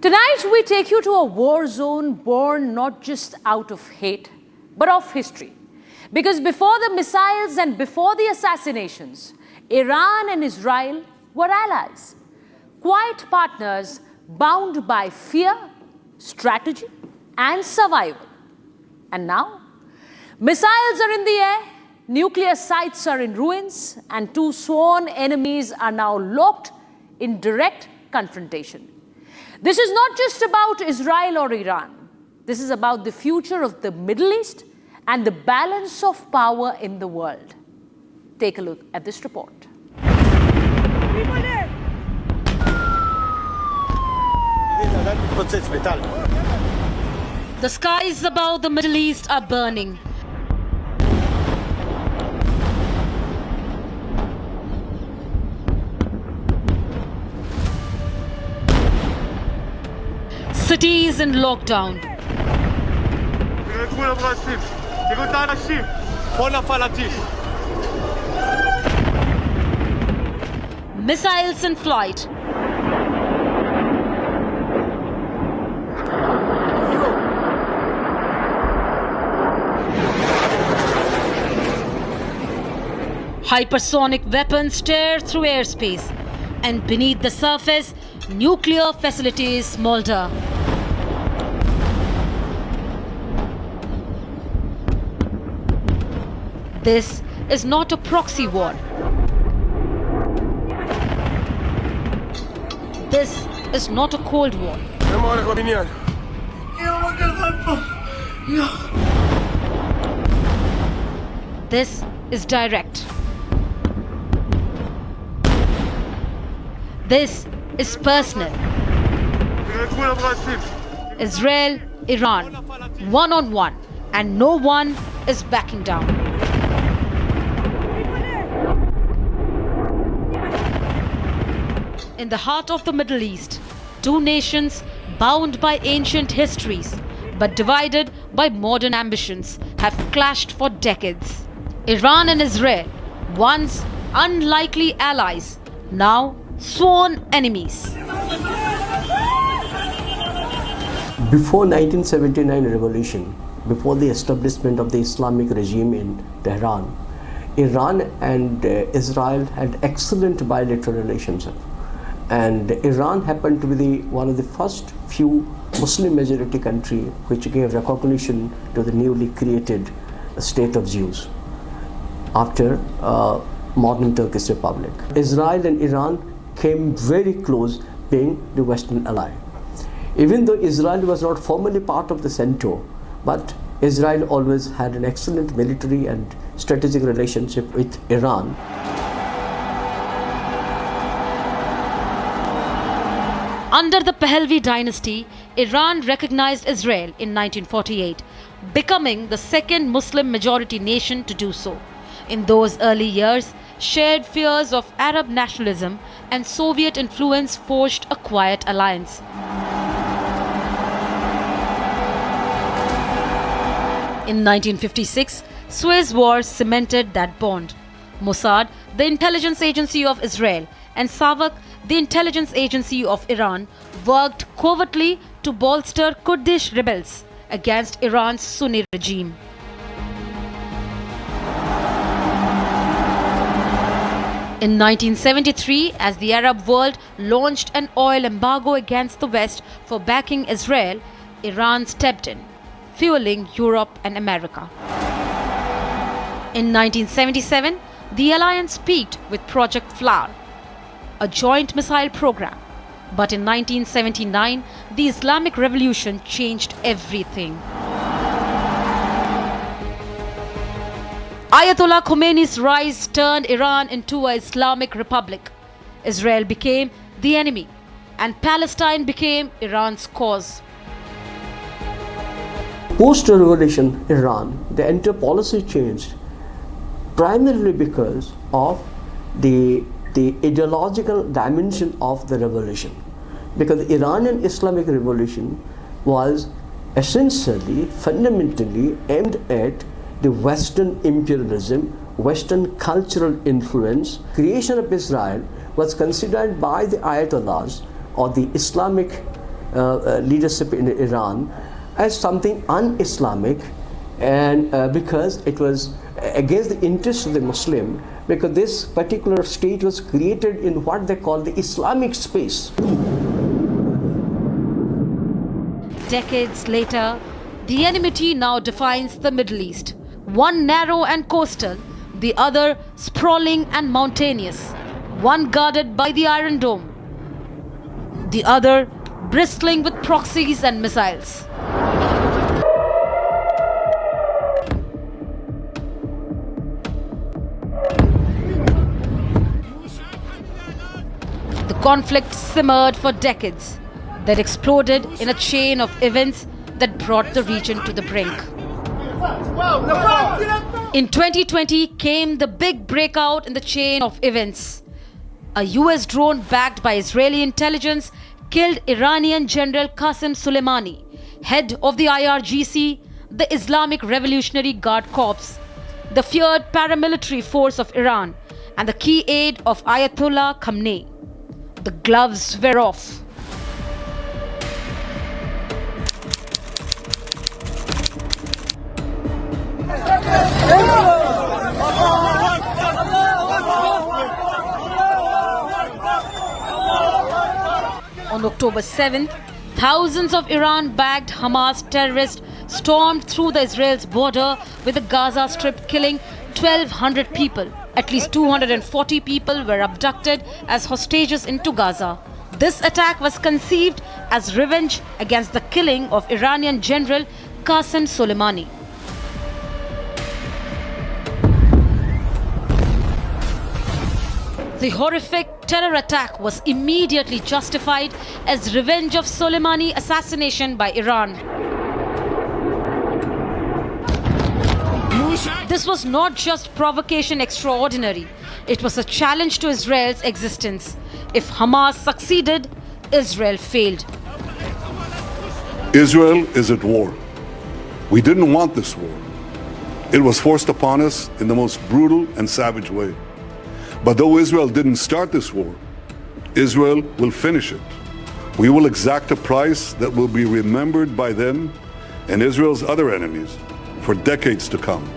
Tonight, we take you to a war zone born not just out of hate, but of history. Because before the missiles and before the assassinations, Iran and Israel were allies, quiet partners bound by fear, strategy, and survival. And now, missiles are in the air, nuclear sites are in ruins, and two sworn enemies are now locked in direct confrontation. This is not just about Israel or Iran. This is about the future of the Middle East and the balance of power in the world. Take a look at this report. The skies above the Middle East are burning. Cities in lockdown. Missiles in flight. Hypersonic weapons tear through airspace, and beneath the surface, nuclear facilities smolder. This is not a proxy war. This is not a Cold War. This is direct. This is personal. Israel, Iran, one-on-one, and no one is backing down. In the heart of the Middle East, two nations bound by ancient histories but divided by modern ambitions have clashed for decades. Iran and Israel, once unlikely allies, now sworn enemies. Before 1979 revolution, before the establishment of the Islamic regime in Tehran, Iran and Israel had excellent bilateral relations. And Iran happened to be one of the first few Muslim majority country which gave recognition to the newly created state of Jews after modern Turkish Republic. Israel and Iran came very close being the Western ally. Even though Israel was not formally part of the CENTO, but Israel always had an excellent military and strategic relationship with Iran. Under the Pahlavi dynasty, Iran recognized Israel in 1948, becoming the second Muslim majority nation to do so. In those early years, shared fears of Arab nationalism and Soviet influence forged a quiet alliance. In 1956, Suez War cemented that bond. Mossad, the intelligence agency of Israel, and Savak, the intelligence agency of Iran, worked covertly to bolster Kurdish rebels against Iran's Sunni regime. In 1973, as the Arab world launched an oil embargo against the West for backing Israel, Iran stepped in, fueling Europe and America. In 1977, the alliance peaked with Project Flower, a joint missile program. But in 1979, the Islamic Revolution changed everything. Ayatollah Khomeini's rise turned Iran into an Islamic republic. Israel became the enemy, and Palestine became Iran's cause. Post-revolution Iran, the entire policy changed primarily because of the ideological dimension of the revolution. Because the Iranian Islamic Revolution was essentially, fundamentally aimed at the Western imperialism, Western cultural influence. Creation of Israel was considered by the Ayatollahs or the Islamic leadership in Iran as something un-Islamic, and because it was against the interests of the Muslim, because this particular state was created in what they call the Islamic space. Decades later, the enmity now defines the Middle East. One narrow and coastal, the other sprawling and mountainous. One guarded by the Iron Dome, the other bristling with proxies and missiles. The conflict simmered for decades, then exploded in a chain of events that brought the region to the brink. In 2020 came the big breakout in the chain of events. A US drone backed by Israeli intelligence killed Iranian General Qasem Soleimani, head of the IRGC, the Islamic Revolutionary Guard Corps, the feared paramilitary force of Iran, and the key aide of Ayatollah Khamenei. The gloves were off. On October 7th, thousands of Iran-backed Hamas terrorists stormed through the Israel's border with the Gaza Strip, killing 1,200 people. At least 240 people were abducted as hostages into Gaza. This attack was conceived as revenge against the killing of Iranian General Qasem Soleimani. The horrific terror attack was immediately justified as revenge of Soleimani assassination by Iran. This was not just provocation extraordinary, it was a challenge to Israel's existence. If Hamas succeeded, Israel failed. Israel is at war. We didn't want this war. It was forced upon us in the most brutal and savage way. But though Israel didn't start this war, Israel will finish it. We will exact a price that will be remembered by them and Israel's other enemies for decades to come.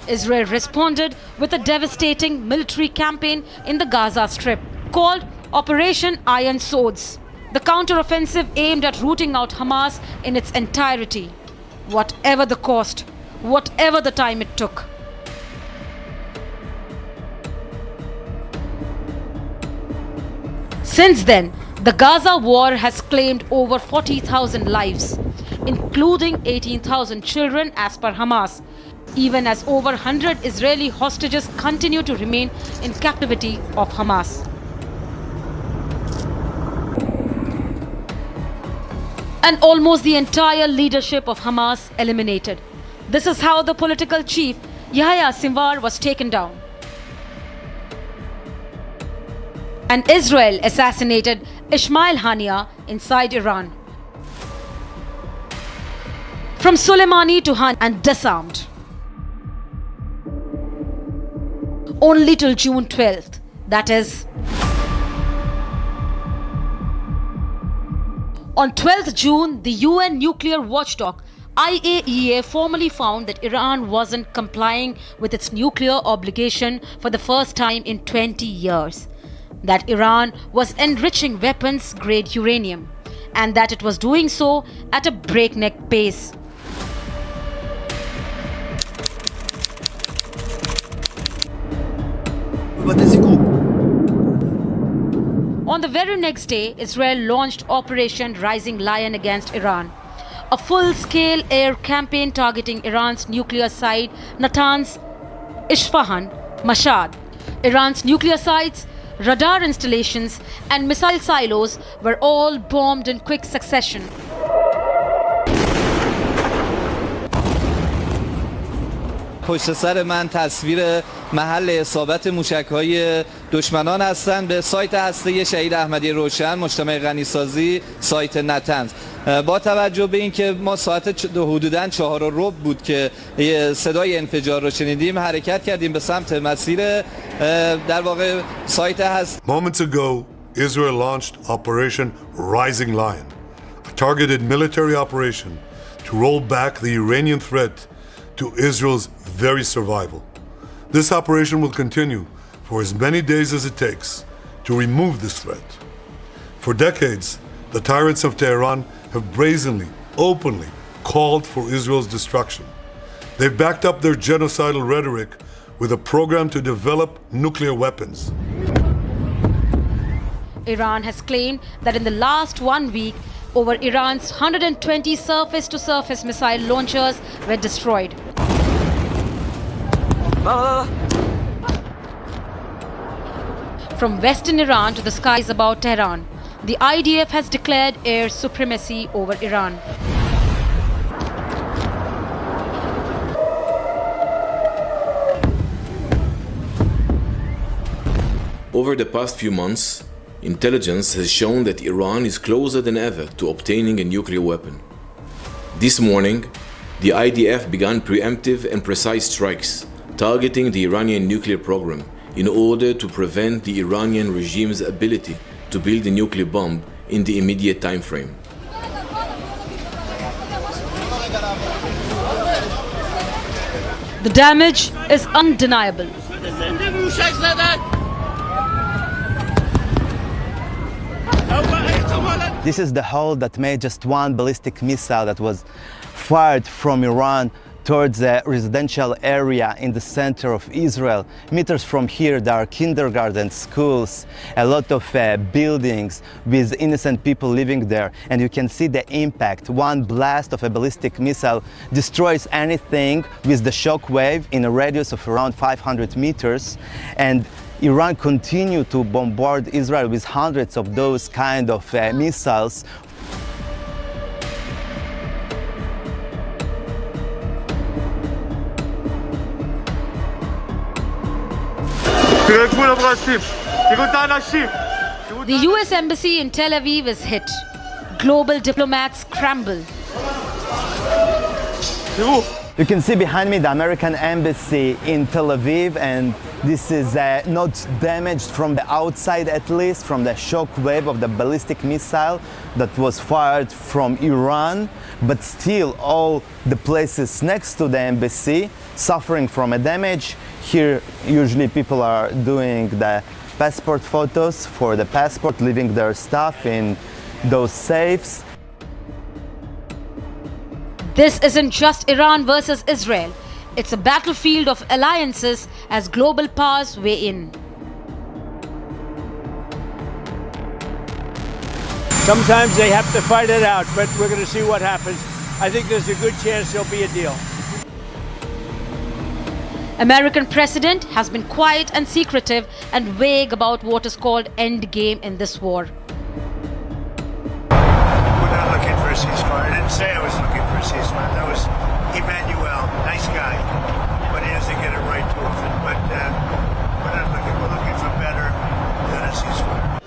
Israel responded with a devastating military campaign in the Gaza Strip called Operation Iron Swords. The counteroffensive aimed at rooting out Hamas in its entirety, whatever the cost, whatever the time it took. Since then, the Gaza War has claimed over 40,000 lives, including 18,000 children as per Hamas, even as over 100 Israeli hostages continue to remain in captivity of Hamas. And almost the entire leadership of Hamas eliminated. This is how the political chief Yahya Sinwar was taken down. And Israel assassinated Ismail Haniyeh inside Iran. From Soleimani to Haniyeh, and disarmed. Only till June 12th, that is. On 12th June, the UN nuclear watchdog IAEA formally found that Iran wasn't complying with its nuclear obligation for the first time in 20 years. That Iran was enriching weapons-grade uranium, and that it was doing so at a breakneck pace. On the very next day, Israel launched Operation Rising Lion against Iran, a full-scale air campaign targeting Iran's nuclear site Natanz, Isfahan, Mashhad. Iran's nuclear sites, radar installations and missile silos were all bombed in quick succession. پشت سر من تصویر محل اصابت موشک‌های دشمنان هستند به سایت هسته شهید احمدی روشن مجتمع غنیسازی سایت نتنز. با توجه به اینکه ما ساعت حدوداً 4:15 بود که صدای انفجار رو شنیدیم حرکت کردیم به سمت مسیر در واقع سایت هست. Moments ago, Israel launched Operation Rising Lion, a targeted military operation to roll back the Iranian threat to Israel's very survival. This operation will continue for as many days as it takes to remove this threat. For decades, the tyrants of Tehran have brazenly, openly called for Israel's destruction. They've backed up their genocidal rhetoric with a program to develop nuclear weapons. Iran has claimed that in the last 1 week, over Iran's 120 surface-to-surface missile launchers were destroyed. From western Iran to the skies above Tehran, the IDF has declared air supremacy over Iran. Over the past few months, intelligence has shown that Iran is closer than ever to obtaining a nuclear weapon. This morning, the IDF began preemptive and precise strikes targeting the Iranian nuclear program in order to prevent the Iranian regime's ability to build a nuclear bomb in the immediate time frame. The damage is undeniable. This is the hole that made just one ballistic missile that was fired from Iran towards a residential area in the center of Israel. Meters from here, there are kindergarten, schools, a lot of buildings with innocent people living there. And you can see the impact. One blast of a ballistic missile destroys anything with the shock wave in a radius of around 500 meters. And Iran continued to bombard Israel with hundreds of those kind of missiles. The US Embassy in Tel Aviv is hit. Global diplomats scramble. You can see behind me the American Embassy in Tel Aviv, and this is not damaged from the outside, at least from the shock wave of the ballistic missile that was fired from Iran, but still all the places next to the embassy suffering from a damage. Here usually people are doing the passport photos for the passport, leaving their stuff in those safes. This isn't just Iran versus Israel. It's a battlefield of alliances as global powers weigh in. Sometimes they have to fight it out, but we're going to see what happens. I think there's a good chance there'll be a deal. American president has been quiet and secretive and vague about what is called end game in this war. We're not looking for a ceasefire. I didn't say I was looking for a ceasefire. That was Emmanuel, nice guy, but he doesn't get it right too often. But we're not looking. We're looking for better than a ceasefire.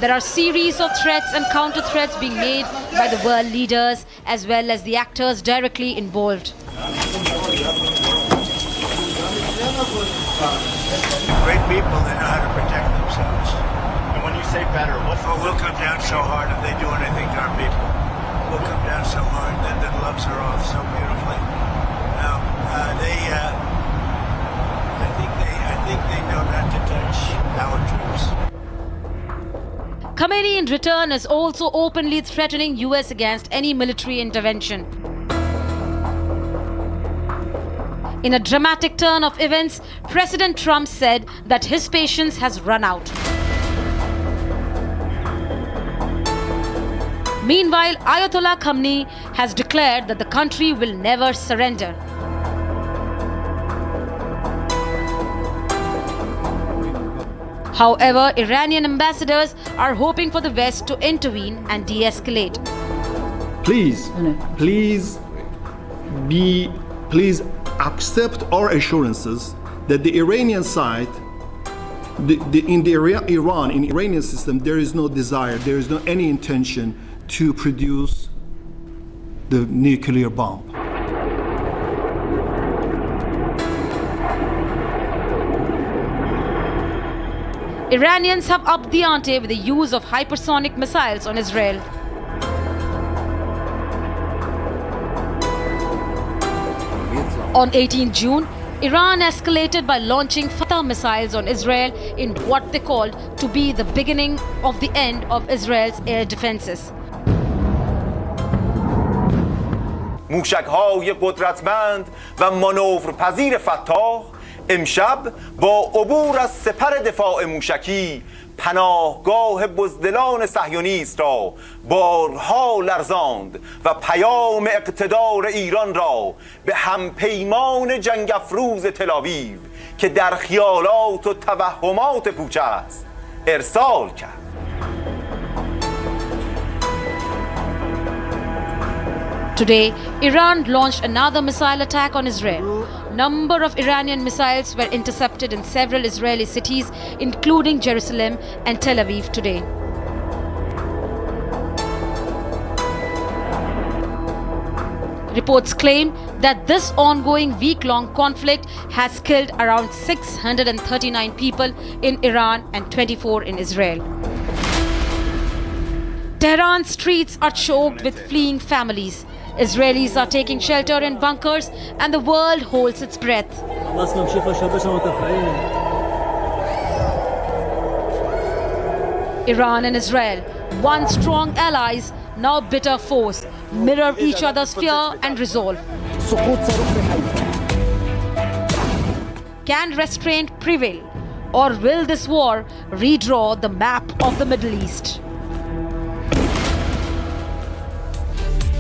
There are series of threats and counter-threats being made by the world leaders as well as the actors directly involved. Great people, they know how to protect themselves. And when you say better, what? Oh, we'll come down so hard if they do anything to our people. We'll come down so hard, then the gloves are off so beautifully. Now, I think they know not to touch our troops. Khamenei in return is also openly threatening US against any military intervention. In a dramatic turn of events, President Trump said that his patience has run out. Meanwhile, Ayatollah Khamenei has declared that the country will never surrender. However, Iranian ambassadors are hoping for the West to intervene and de-escalate. Please accept our assurances that the Iranian side, in Iranian system, there is no desire, there is no any intention to produce the nuclear bomb. Iranians have upped the ante with the use of hypersonic missiles on Israel. On 18 June, Iran escalated by launching Fatah missiles on Israel in what they called to be the beginning of the end of Israel's air defenses. موشک‌های قدرتمند و مانورپذیر فتاح امشب با عبور از سپر دفاع موشکی پناهگاه بزدلان صهیونیست را بارها لرزاند و پیام اقتدار ایران را به همپیمان جنگ افروز تل‌آویو که در خیالات و توهمات پوچ است ارسال کرد. Today, Iran launched another missile attack on Israel. Number of Iranian missiles were intercepted in several Israeli cities, including Jerusalem and Tel Aviv today. Reports claim that this ongoing week-long conflict has killed around 639 people in Iran and 24 in Israel. Tehran's streets are choked with fleeing families. Israelis are taking shelter in bunkers and the world holds its breath. Iran and Israel, once strong allies, now bitter foes, mirror each other's fear and resolve. Can restraint prevail, or will this war redraw the map of the Middle East?